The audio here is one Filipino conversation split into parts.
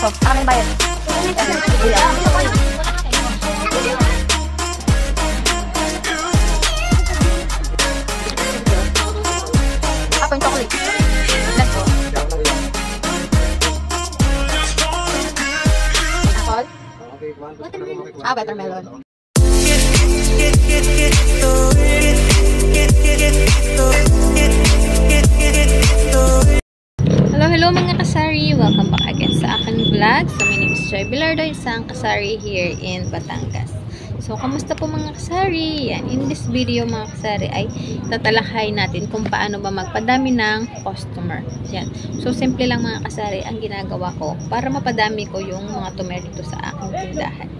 piraso. Para may bayad. Ako yung chocolate. Let's go. Apple? Watermelon. Hello mga kasari! Welcome back again sa aking vlog. So my name is Joy Bilardo, isang kasari here in Batangas. So kamusta po mga kasari? Yan, in this video mga kasari ay tatalakay natin kung paano ba magpadami ng customer. Yan. So simple lang mga kasari ang ginagawa ko para mapadami ko yung mga tumer dito sa aking tindahan.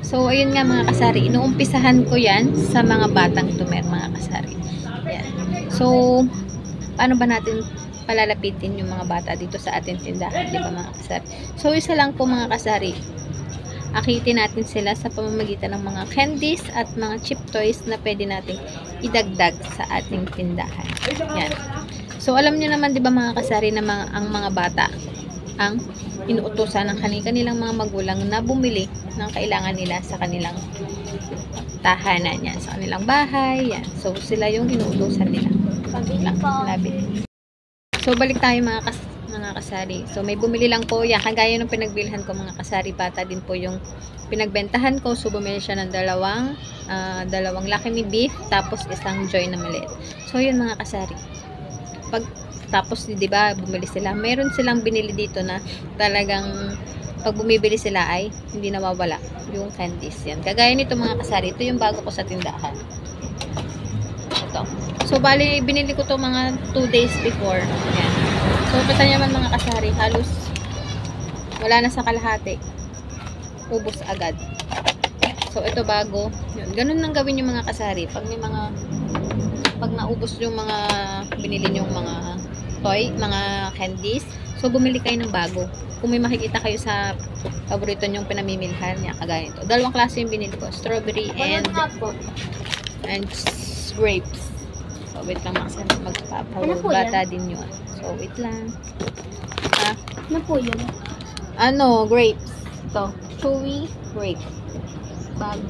So ayun nga mga kasari, inuumpisahan ko yan sa mga batang tumer mga kasari. Yan. So paano ba natin palalapitin yung mga bata dito sa ating tindahan, di ba mga kasari? So isa lang po mga kasari, akitin natin sila sa pamamagitan ng mga candies at mga cheap toys na pwede natin idagdag sa ating tindahan. Yan. So alam niyo naman di ba mga kasari na ang mga bata ang inuutosan ng kanilang mga magulang na bumili ng kailangan nila sa kanilang tahanan, yan, sa kanilang bahay, yan. So sila yung inuutosan nila. Labit. So balik tayo mga kasari. So may bumili lang po, yan, kagaya ng pinagbilhan ko mga kasari, bata din po yung pinagbentahan ko. So bumili siya ng dalawang Lucky Me beef, tapos isang Joy na maliit. So yun mga kasari. Tapos di ba bumili sila, meron silang binili dito na talagang pag bumibili sila ay hindi nawawala yung candies. Yan. Kagaya nito mga kasari, ito yung bago ko sa tindahan. Ito. So bali binili ko to mga 2 days before. Yan. So kita naman mga kasari, halos wala na sa kalahati. Ubos agad. So ito bago. Yun. Ganun nang gawin yung mga kasari. Pag naubos yung mga binili yung mga toy, mga candies, so bumili kayo ng bago. Kung may makikita kayo sa paborito nyong pinamimilhan niya, kagaya ito. Dalawang klase yung binili ko, strawberry and grapes. So wait lang magpapalo, bata din yun. So wait lang. Ano po yun? Ano, grapes. Ito, chewy grape. Bago.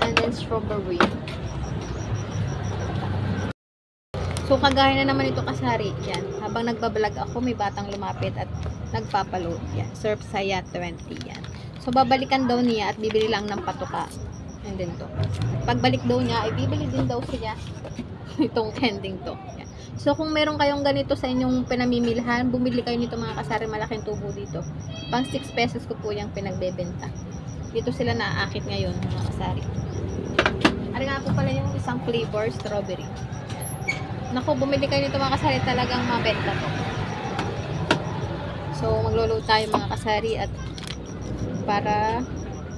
And then strawberry. So, kagaya na naman ito kasari. Yan. Habang nagbablog ako, may batang lumapit at nagpapaload. Yan. Surf Saya 20. Yan. So, babalikan daw niya at bibili lang ng patuka. And then to. Pagbalik daw niya, ay bibili din daw siya itong ending to. Yan. So, kung meron kayong ganito sa inyong pinamimilhan, bumili kayo nito mga kasari. Malaking tubo dito. Pang 6 pesos ko po yung pinagbebenta. Dito sila naaakit ngayon mga kasari. Ari nga po pala yung isang flavor, strawberry. Naku, bumili kayo nito mga kasari, talagang mabenta to. So, maglo-load tayo mga kasari at para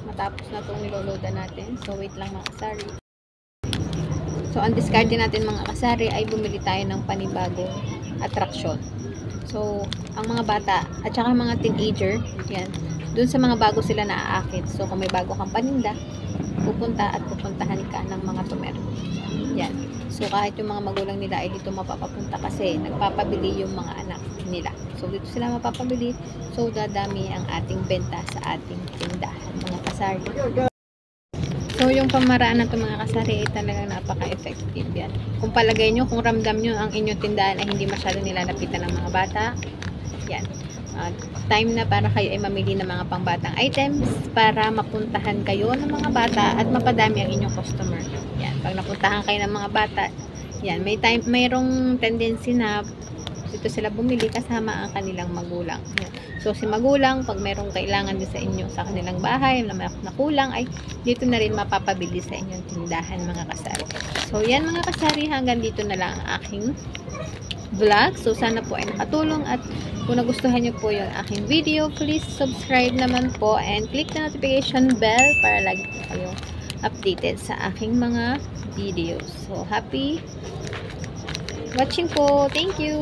matapos na itong niloloadan natin. So, wait lang mga kasari. So, ang discard din natin mga kasari ay bumili tayo ng panibagong attraction. So, ang mga bata at saka mga teenager, yan, dun sa mga bago sila naaakit. So, kung may bago kang paninda, pupunta at pupuntahan ka ng mga tumer. Yan. So, kahit yung mga magulang nila ay dito mapapapunta kasi nagpapabili yung mga anak nila. So, dito sila mapapabili. So, dadami ang ating benta sa ating tindahan, mga kasari. So, yung pamaraan na ito mga kasari ay talagang napaka-effective yan. Kung palagay nyo, kung ramdam nyo ang inyong tindahan ay hindi masyado nilalapitan ng mga bata, yan. Time na para kayo ay mamili ng mga pangbatang items para mapuntahan kayo ng mga bata at mapadami ang inyong customer. Yan, pag napuntahan kayo ng mga bata, yan, mayroong tendency na dito sila bumili kasama ang kanilang magulang. Yan. So si magulang, pag mayroong kailangan din sa inyo sa kanilang bahay na kulang, ay dito na rin mapapabili sa inyong tindahan mga kasari. So yan mga kasari, hanggang dito na lang ang aking vlog. So sana po ay nakatulong at kung nagustuhan nyo po yung aking video, please subscribe naman po and click the notification bell para lagi po kayong updated sa aking mga videos. So happy watching po. Thank you!